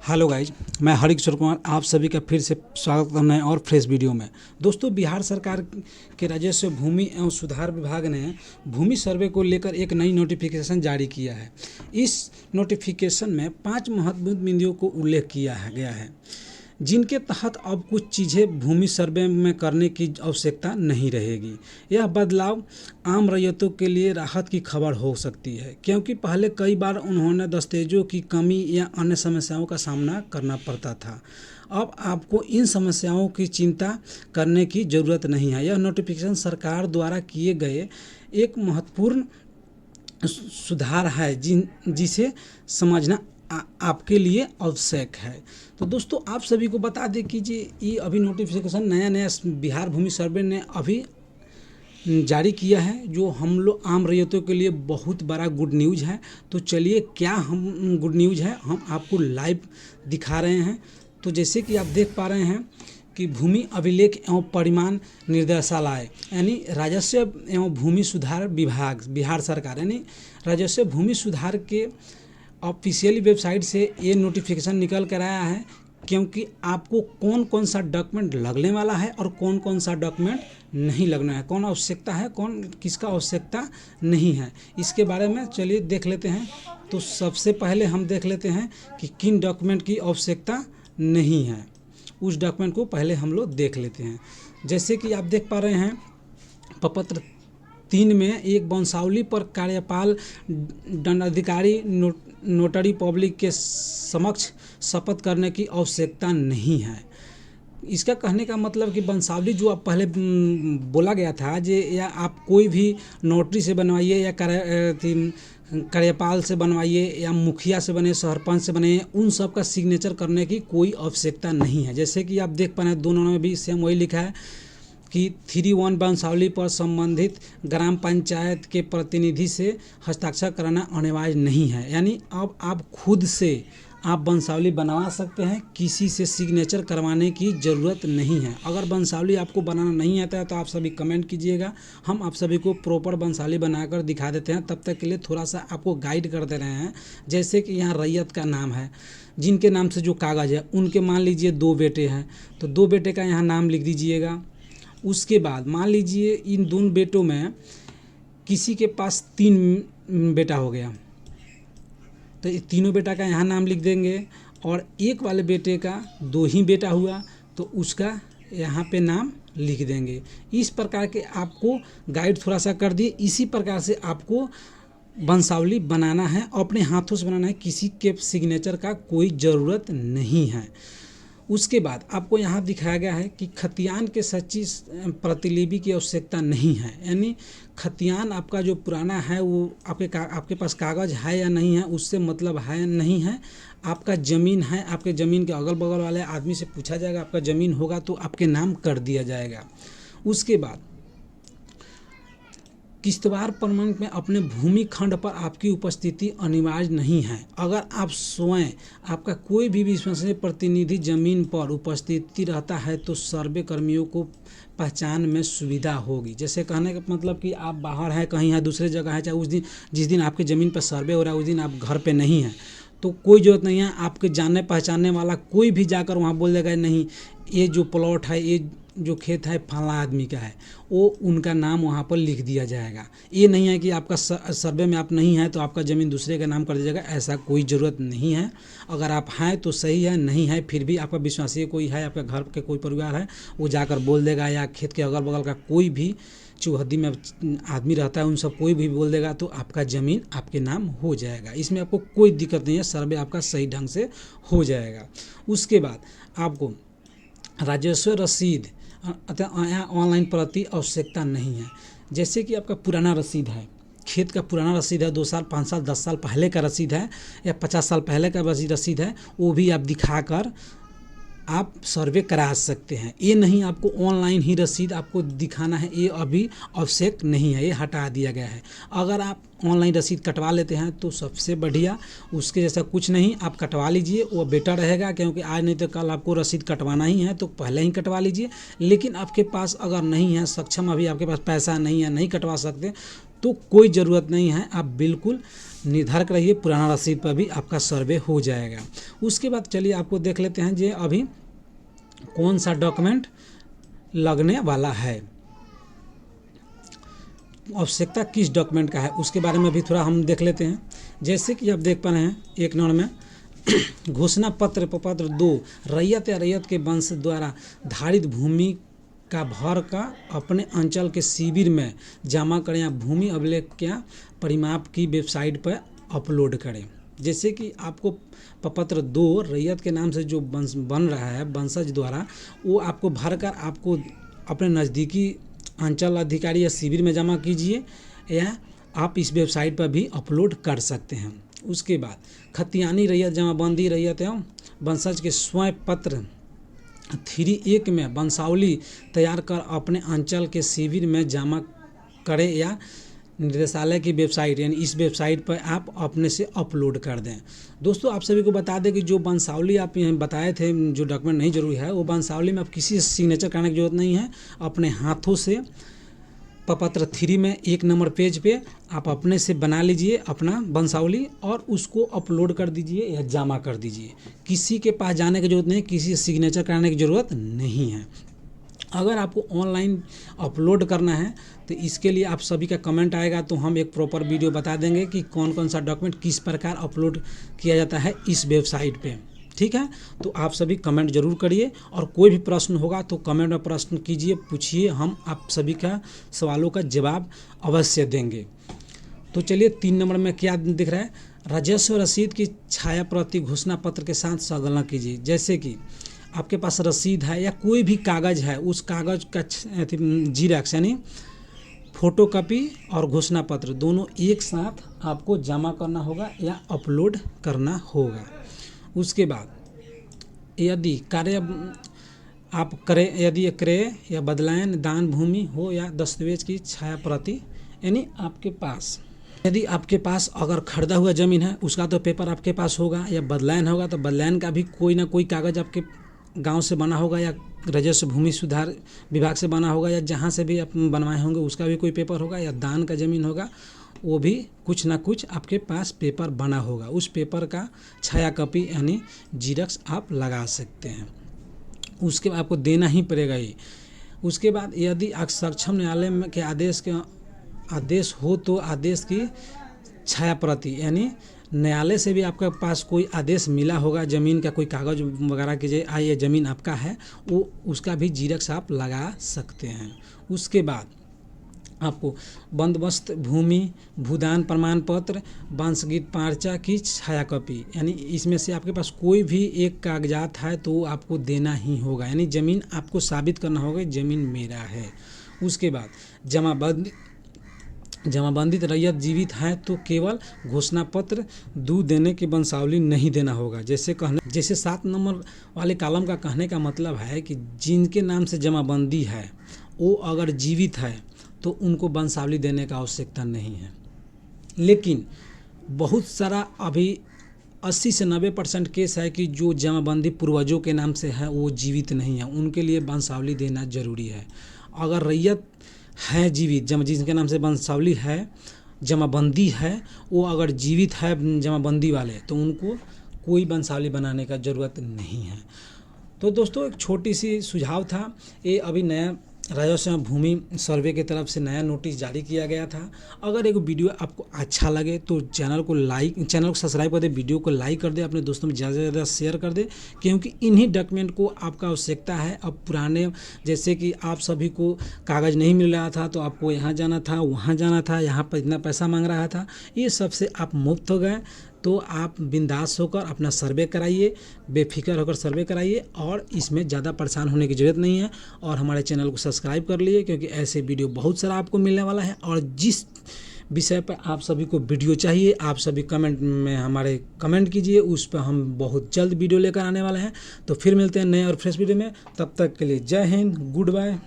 Hello guys, मैं हरिकिशोर कुमार आप सभी का फिर से स्वागत करना है और फ्रेश वीडियो में। दोस्तों, बिहार सरकार के राजस्व भूमि एवं सुधार विभाग ने भूमि सर्वे को लेकर एक नई नोटिफिकेशन जारी किया है। इस नोटिफिकेशन में 5 महत्वपूर्ण बिंदुओं को उल्लेख किया गया है, जिनके तहत अब कुछ चीज़ें भूमि सर्वे में करने की आवश्यकता नहीं रहेगी। यह बदलाव आम रैयतों के लिए राहत की खबर हो सकती है, क्योंकि पहले कई बार उन्होंने दस्तावेजों की कमी या अन्य समस्याओं का सामना करना पड़ता था। अब आपको इन समस्याओं की चिंता करने की ज़रूरत नहीं है। यह नोटिफिकेशन सरकार द्वारा किए गए एक महत्वपूर्ण सुधार है जिसे समझना आपके लिए आवश्यक है। तो दोस्तों, आप सभी को बता दें कि ये अभी नोटिफिकेशन नया बिहार भूमि सर्वे ने अभी जारी किया है, जो हम लोग आम रैयतों के लिए बहुत बड़ा गुड न्यूज़ है। तो चलिए, क्या हम गुड न्यूज़ है हम आपको लाइव दिखा रहे हैं। तो जैसे कि आप देख पा रहे हैं कि भूमि अभिलेख एवं परिमाण निर्देशालय यानी राजस्व एवं भूमि सुधार विभाग बिहार सरकार यानी राजस्व भूमि सुधार के ऑफिशियली वेबसाइट से ये नोटिफिकेशन निकल कर आया है, क्योंकि आपको कौन कौन सा डॉक्यूमेंट लगने वाला है और कौन कौन सा डॉक्यूमेंट नहीं लगना है, कौन आवश्यकता है, कौन किसका आवश्यकता नहीं है, इसके बारे में चलिए देख लेते हैं। तो सबसे पहले हम देख लेते हैं कि किन डॉक्यूमेंट की आवश्यकता नहीं है। उस डॉक्यूमेंट को पहले हम लोग देख लेते हैं। जैसे कि आप देख पा रहे हैं, प्रपत्र 3 में एक वंशावली पर कार्यपाल दंडाधिकारी नोटरी पब्लिक के समक्ष शपथ करने की आवश्यकता नहीं है। इसका कहने का मतलब कि वंशावली जो आप पहले बोला गया था, जे या आप कोई भी नोटरी से बनवाइए या कार्यपाल से बनवाइए या मुखिया से बने, सरपंच से बने, उन सब का सिग्नेचर करने की कोई आवश्यकता नहीं है। जैसे कि आप देख पा रहे हैं, दोनों में भी सेम वही लिखा है कि 3(1) वंशावली पर संबंधित ग्राम पंचायत के प्रतिनिधि से हस्ताक्षर कराना अनिवार्य नहीं है। यानी अब आप खुद से आप वंशावली बनवा सकते हैं, किसी से सिग्नेचर करवाने की ज़रूरत नहीं है। अगर वंशावली आपको बनाना नहीं आता है तो आप सभी कमेंट कीजिएगा, हम आप सभी को प्रॉपर वंशावली बनाकर दिखा देते हैं। तब तक के लिए थोड़ा सा आपको गाइड कर दे रहे हैं। जैसे कि यहाँ रैयत का नाम है, जिनके नाम से जो कागज़ है उनके मान लीजिए 2 बेटे हैं, तो 2 बेटे का यहाँ नाम लिख दीजिएगा। उसके बाद मान लीजिए इन दोनों बेटों में किसी के पास 3 बेटा हो गया, तो ये तीनों बेटा का यहाँ नाम लिख देंगे, और एक वाले बेटे का 2 ही बेटा हुआ तो उसका यहाँ पे नाम लिख देंगे। इस प्रकार के आपको गाइड थोड़ा सा कर दिए। इसी प्रकार से आपको वंशावली बनाना है, अपने हाथों से बनाना है, किसी के सिग्नेचर का कोई ज़रूरत नहीं है। उसके बाद आपको यहाँ दिखाया गया है कि खतियान के सच्ची प्रतिलिपि की आवश्यकता नहीं है। यानी खतियान आपका जो पुराना है वो आपके पास कागज़ है या नहीं है, उससे मतलब है नहीं है। आपका ज़मीन है, आपके ज़मीन के अगल बगल वाले आदमी से पूछा जाएगा, आपका ज़मीन होगा तो आपके नाम कर दिया जाएगा। उसके बाद किश्तवाड़ प्रमाण में अपने भूमि खंड पर आपकी उपस्थिति अनिवार्य नहीं है। अगर आप स्वयं आपका कोई भी विश्वसनीय प्रतिनिधि जमीन पर उपस्थिति रहता है तो सर्वे कर्मियों को पहचान में सुविधा होगी। जैसे कहने का मतलब कि आप बाहर हैं, कहीं है, दूसरे जगह है, चाहे उस दिन जिस दिन आपके ज़मीन पर सर्वे हो रहा है उस दिन आप घर पे नहीं हैं, तो कोई ज़रूरत नहीं है। आपके जानने पहचानने वाला कोई भी जाकर वहाँ बोल देगा नहीं ये जो प्लॉट है, ये जो खेत है फला आदमी का है, वो उनका नाम वहाँ पर लिख दिया जाएगा। ये नहीं है कि आपका सर्वे में आप नहीं हैं तो आपका ज़मीन दूसरे का नाम कर दिया जाएगा, ऐसा कोई ज़रूरत नहीं है। अगर आप हैं तो सही है, नहीं है फिर भी आपका विश्वासीय कोई है, आपके घर के कोई परिवार है, वो जाकर बोल देगा, या खेत के अगल बगल का कोई भी चौहद्दी में आदमी रहता है उन सब कोई भी बोल देगा तो आपका ज़मीन आपके नाम हो जाएगा। इसमें आपको कोई दिक्कत नहीं है, सर्वे आपका सही ढंग से हो जाएगा। उसके बाद आपको राजस्व रसीद यहाँ ऑनलाइन प्रति आवश्यकता नहीं है। जैसे कि आपका पुराना रसीद है, खेत का पुराना रसीद है, 2 साल 5 साल 10 साल पहले का रसीद है या 50 साल पहले का रसीद है, वो भी आप दिखाकर आप सर्वे करा सकते हैं। ये नहीं आपको ऑनलाइन ही रसीद आपको दिखाना है, ये अभी आवश्यक नहीं है, ये हटा दिया गया है। अगर आप ऑनलाइन रसीद कटवा लेते हैं तो सबसे बढ़िया, उसके जैसा कुछ नहीं, आप कटवा लीजिए, वो बेटर रहेगा, क्योंकि आज नहीं तो कल आपको रसीद कटवाना ही है तो पहले ही कटवा लीजिए। लेकिन आपके पास अगर नहीं है सक्षम, अभी आपके पास पैसा नहीं है, नहीं कटवा सकते, तो कोई ज़रूरत नहीं है, आप बिल्कुल निर्धारक रहिए, पुराना रसीद पर भी आपका सर्वे हो जाएगा। उसके बाद चलिए आपको देख लेते हैं जे अभी कौन सा डॉक्यूमेंट लगने वाला है, आवश्यकता किस डॉक्यूमेंट का है, उसके बारे में भी थोड़ा हम देख लेते हैं। जैसे कि आप देख पा रहे हैं 1 नंबर में घोषणा पत्र प्रपत्र 2, रैयत या रैयत के वंश द्वारा धारित भूमि का भर का अपने अंचल के शिविर में जमा करें या भूमि अभिलेख या परिमाप की वेबसाइट पर अपलोड करें। जैसे कि आपको प्रपत्र 2 रैयत के नाम से जो बन रहा है वंशज द्वारा, वो आपको भरकर आपको अपने नज़दीकी अंचल अधिकारी या शिविर में जमा कीजिए, या आप इस वेबसाइट पर भी अपलोड कर सकते हैं। उसके बाद खतियानी रैयत जमाबंदी रैयत एवं वंशज के स्वयं पत्र 3.1 में वंशावली तैयार कर अपने अंचल के शिविर में जमा करें या निदेशालय की वेबसाइट यानी इस वेबसाइट पर आप अपने से अपलोड कर दें। दोस्तों आप सभी को बता दें कि जो वंशावली आप यहाँ बताए थे जो डॉक्यूमेंट नहीं जरूरी है, वो वंशावली में आप किसी सिग्नेचर कराने की जरूरत नहीं है, अपने हाथों से प्रपत्र 3 में 1 नंबर पेज पे आप अपने से बना लीजिए अपना वंशावली और उसको अपलोड कर दीजिए या जमा कर दीजिए। किसी के पास जाने की जरूरत नहीं, किसी से सिग्नेचर कराने की ज़रूरत नहीं है। अगर आपको ऑनलाइन अपलोड करना है तो इसके लिए आप सभी का कमेंट आएगा, तो हम एक प्रॉपर वीडियो बता देंगे कि कौन कौन सा डॉक्यूमेंट किस प्रकार अपलोड किया जाता है इस वेबसाइट पे। ठीक है, तो आप सभी कमेंट जरूर करिए और कोई भी प्रश्न होगा तो कमेंट में प्रश्न कीजिए, पूछिए, हम आप सभी का सवालों का जवाब अवश्य देंगे। तो चलिए 3 नंबर में क्या दिख रहा है, राजस्व रसीद की छाया प्रति घोषणा पत्र के साथ संलग्न कीजिए। जैसे कि आपके पास रसीद है या कोई भी कागज़ है, उस कागज़ का जीरॉक्स यानी फोटोकॉपी और घोषणा पत्र दोनों एक साथ आपको जमा करना होगा या अपलोड करना होगा। उसके बाद यदि कार्य आप करें, यदि क्रय या बदलायन दान भूमि हो या दस्तावेज की छाया प्रति, यानी आपके पास यदि आपके पास अगर खरीदा हुआ ज़मीन है उसका तो पेपर आपके पास होगा, या बदलायन होगा तो बदलायन का भी कोई ना कोई कागज़ आपके गांव से बना होगा या राजस्व भूमि सुधार विभाग से बना होगा, या जहां से भी आप बनवाए होंगे उसका भी कोई पेपर होगा, या दान का ज़मीन होगा वो भी कुछ ना कुछ आपके पास पेपर बना होगा। उस पेपर का छाया कॉपी यानी जीरॉक्स आप लगा सकते हैं, उसके बाद आपको देना ही पड़ेगा ये। उसके बाद यदि सक्षम न्यायालय के आदेश हो तो आदेश की छाया प्रति, यानी न्यायालय से भी आपके पास कोई आदेश मिला होगा, ज़मीन का कोई कागज़ वगैरह की ये ज़मीन आपका है, वो उसका भी जीरॉक्स आप लगा सकते हैं। उसके बाद आपको बंदोबस्त भूमि भूदान प्रमाण पत्र वंशगीत पर्चा की छाया कॉपी, यानी इसमें से आपके पास कोई भी एक कागजात है तो आपको देना ही होगा, यानी ज़मीन आपको साबित करना होगा ज़मीन मेरा है। उसके बाद जमाबंदित रैयत जीवित है तो केवल घोषणा पत्र दूध देने की वंशावली नहीं देना होगा। जैसे 7 नंबर वाले कॉलम का कहने का मतलब है कि जिनके नाम से जमाबंदी है वो अगर जीवित है तो उनको वंशावली देने का आवश्यकता नहीं है, लेकिन बहुत सारा अभी 80 से 90% केस है कि जो जमाबंदी पूर्वजों के नाम से है वो जीवित नहीं है, उनके लिए वंशावली देना जरूरी है। अगर रैयत है जीवित, जिनके नाम से वंशावली है जमाबंदी है, वो अगर जीवित है जमाबंदी वाले तो उनको कोई वंशावली बनाने का ज़रूरत नहीं है। तो दोस्तों एक छोटी सी सुझाव था, ये अभी नया राजस्व भूमि सर्वे की तरफ से नया नोटिस जारी किया गया था। अगर एक वीडियो आपको अच्छा लगे तो चैनल को सब्सक्राइब कर दे, वीडियो को लाइक कर दे, अपने दोस्तों में ज़्यादा से ज़्यादा शेयर कर दे, क्योंकि इन्हीं डॉक्यूमेंट को आपका आवश्यकता है। अब पुराने जैसे कि आप सभी को कागज़ नहीं मिल रहा था तो आपको यहाँ जाना था, वहाँ जाना था, यहाँ पर इतना पैसा मांग रहा था, ये सबसे आप मुक्त हो गए। तो आप बिंदास होकर अपना सर्वे कराइए, बेफिक्र होकर सर्वे कराइए और इसमें ज़्यादा परेशान होने की ज़रूरत नहीं है। और हमारे चैनल को सब्सक्राइब कर लिए, क्योंकि ऐसे वीडियो बहुत सारा आपको मिलने वाला है। और जिस विषय पर आप सभी को वीडियो चाहिए आप सभी कमेंट में हमारे कमेंट कीजिए, उस पर हम बहुत जल्द वीडियो लेकर आने वाले हैं। तो फिर मिलते हैं नए और फ्रेश वीडियो में, तब तक के लिए जय हिंद, गुड बाय।